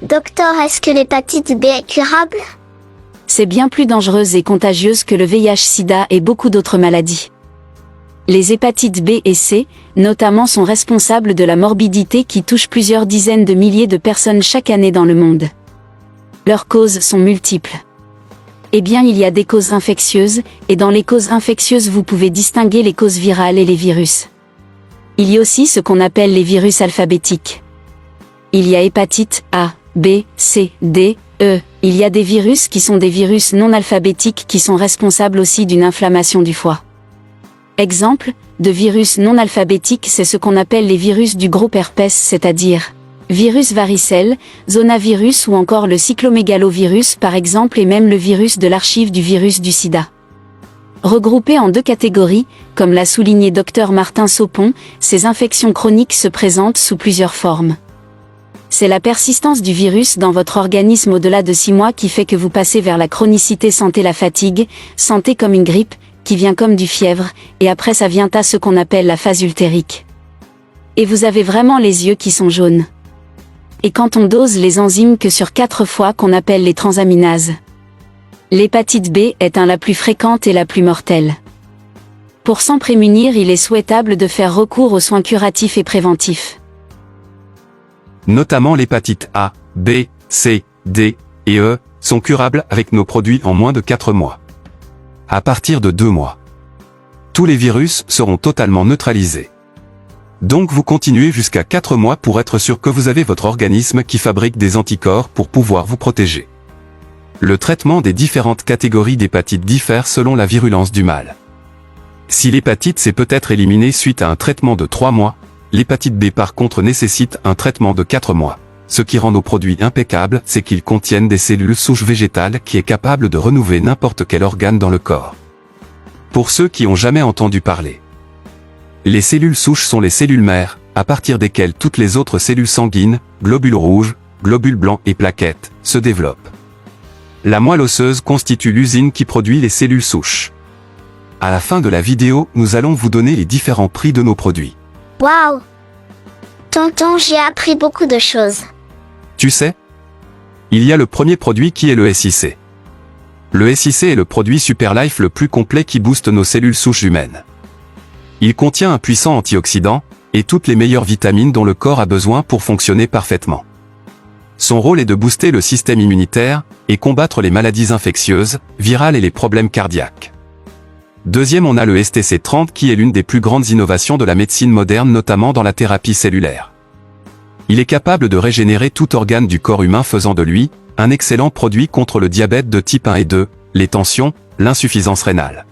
Docteur, est-ce que l'hépatite B est curable? C'est bien plus dangereuse et contagieuse que le VIH-Sida et beaucoup d'autres maladies. Les hépatites B et C, notamment, sont responsables de la morbidité qui touche plusieurs dizaines de milliers de personnes chaque année dans le monde. Leurs causes sont multiples. Eh bien, il y a des causes infectieuses, et dans les causes infectieuses vous pouvez distinguer les causes virales et les virus. Il y a aussi ce qu'on appelle les virus alphabétiques. Il y a hépatite A, B, C, D, E. Il y a des virus qui sont des virus non alphabétiques qui sont responsables aussi d'une inflammation du foie. Exemple de virus non alphabétiques, c'est ce qu'on appelle les virus du groupe herpès, c'est-à-dire virus varicelle, zonavirus ou encore le cyclomégalovirus par exemple, et même le virus de l'archive du virus du sida. Regroupés en deux catégories, comme l'a souligné Dr Martin Sopon, ces infections chroniques se présentent sous plusieurs formes. C'est la persistance du virus dans votre organisme au-delà de 6 mois qui fait que vous passez vers la chronicité. Sentez la fatigue, sentez comme une grippe, qui vient comme du fièvre, et après ça vient à ce qu'on appelle la phase ultérique. Et vous avez vraiment les yeux qui sont jaunes. Et quand on dose les enzymes que sur 4 fois qu'on appelle les transaminases. L'hépatite B est la plus fréquente et la plus mortelle. Pour s'en prémunir, il est souhaitable de faire recours aux soins curatifs et préventifs. Notamment l'hépatite A, B, C, D et E sont curables avec nos produits en moins de 4 mois. À partir de 2 mois. Tous les virus seront totalement neutralisés. Donc vous continuez jusqu'à 4 mois pour être sûr que vous avez votre organisme qui fabrique des anticorps pour pouvoir vous protéger. Le traitement des différentes catégories d'hépatite diffère selon la virulence du mal. Si l'hépatite C peut être éliminée suite à un traitement de 3 mois, l'hépatite B par contre nécessite un traitement de 4 mois. Ce qui rend nos produits impeccables, c'est qu'ils contiennent des cellules souches végétales qui est capable de renouveler n'importe quel organe dans le corps. Pour ceux qui ont jamais entendu parler, les cellules souches sont les cellules mères, à partir desquelles toutes les autres cellules sanguines, globules rouges, globules blancs et plaquettes, se développent. La moelle osseuse constitue l'usine qui produit les cellules souches. À la fin de la vidéo, nous allons vous donner les différents prix de nos produits. Waouh! Tonton, j'ai appris beaucoup de choses. Tu sais? Il y a le premier produit qui est le SIC. Le SIC est le produit Superlife le plus complet qui booste nos cellules souches humaines. Il contient un puissant antioxydant, et toutes les meilleures vitamines dont le corps a besoin pour fonctionner parfaitement. Son rôle est de booster le système immunitaire, et combattre les maladies infectieuses, virales et les problèmes cardiaques. Deuxième, on a le STC30 qui est l'une des plus grandes innovations de la médecine moderne, notamment dans la thérapie cellulaire. Il est capable de régénérer tout organe du corps humain, faisant de lui un excellent produit contre le diabète de type 1 et 2, les tensions, l'insuffisance rénale,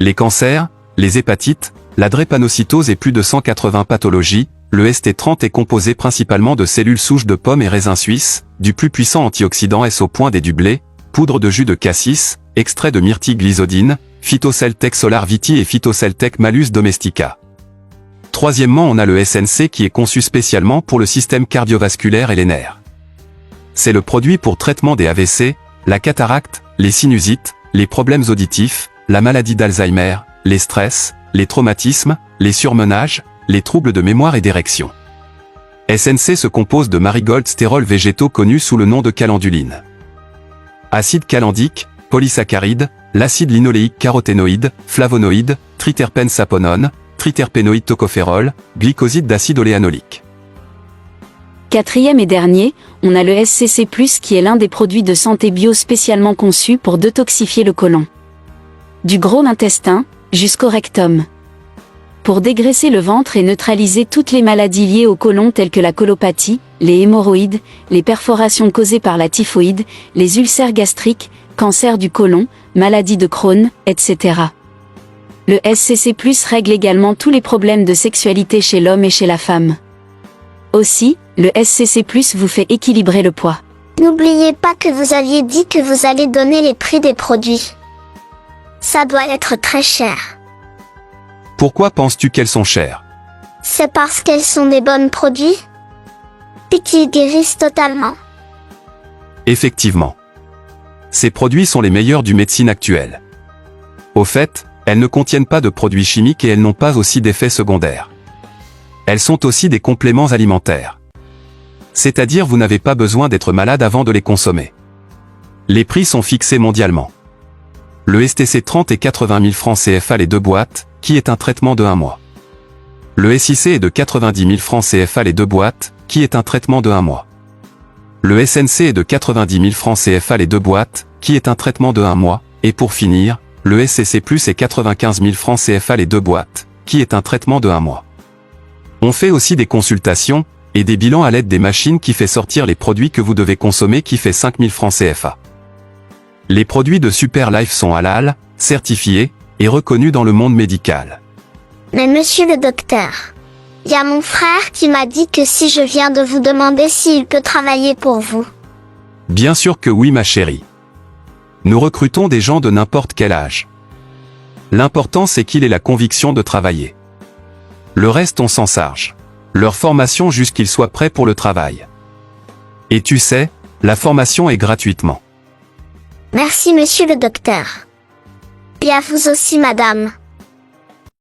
les cancers, les hépatites, la drépanocytose et plus de 180 pathologies. Le ST30 est composé principalement de cellules souches de pommes et raisins suisses, du plus puissant antioxydant S au point des du blé, poudre de jus de cassis, extrait de myrtille glycodine, Phytoceltec Solar Viti et Phytoceltec Malus Domestica. Troisièmement, on a le SNC qui est conçu spécialement pour le système cardiovasculaire et les nerfs. C'est le produit pour traitement des AVC, la cataracte, les sinusites, les problèmes auditifs, la maladie d'Alzheimer, les stress, les traumatismes, les surmenages, les troubles de mémoire et d'érection. SNC se compose de marigold stérols végétaux connus sous le nom de calenduline. Acide calendique, polysaccharides, l'acide linoléique caroténoïde, flavonoïde, triterpène saponone, triterpénoïde tocophérol, glycoside d'acide oléanolique. Quatrième et dernier, on a le SCC+, qui est l'un des produits de santé bio spécialement conçus pour détoxifier le côlon. Du gros intestin, jusqu'au rectum. Pour dégraisser le ventre et neutraliser toutes les maladies liées au côlon telles que la colopathie, les hémorroïdes, les perforations causées par la typhoïde, les ulcères gastriques, cancer du côlon, maladie de Crohn, etc. Le SCC+, règle également tous les problèmes de sexualité chez l'homme et chez la femme. Aussi, le SCC+, vous fait équilibrer le poids. N'oubliez pas que vous aviez dit que vous allez donner les prix des produits. Ça doit être très cher. Pourquoi penses-tu qu'elles sont chères? C'est parce qu'elles sont des bons produits? Et qui guérissent totalement. Effectivement. Ces produits sont les meilleurs du médecine actuelle. Au fait, elles ne contiennent pas de produits chimiques et elles n'ont pas aussi d'effets secondaires. Elles sont aussi des compléments alimentaires. C'est-à-dire vous n'avez pas besoin d'être malade avant de les consommer. Les prix sont fixés mondialement. Le STC 30 est 80 000 francs CFA les 2 boîtes, qui est un traitement de 1 mois. Le SIC est de 90 000 francs CFA les 2 boîtes, qui est un traitement de 1 mois. Le SNC est de 90 000 francs CFA les 2 boîtes, qui est un traitement de 1 mois. Et pour finir, le SCC+ est 95 000 francs CFA les 2 boîtes, qui est un traitement de 1 mois. On fait aussi des consultations, et des bilans à l'aide des machines qui fait sortir les produits que vous devez consommer qui fait 5 000 francs CFA. Les produits de Super Life sont halal, certifiés, et reconnus dans le monde médical. Mais monsieur le docteur, il y a mon frère qui m'a dit que si je viens de vous demander s'il peut travailler pour vous. Bien sûr que oui ma chérie. Nous recrutons des gens de n'importe quel âge. L'important c'est qu'il ait la conviction de travailler. Le reste on s'en charge. Leur formation jusqu'ils soient prêts pour le travail. Et tu sais, la formation est gratuitement. Merci monsieur le docteur. Et à vous aussi madame.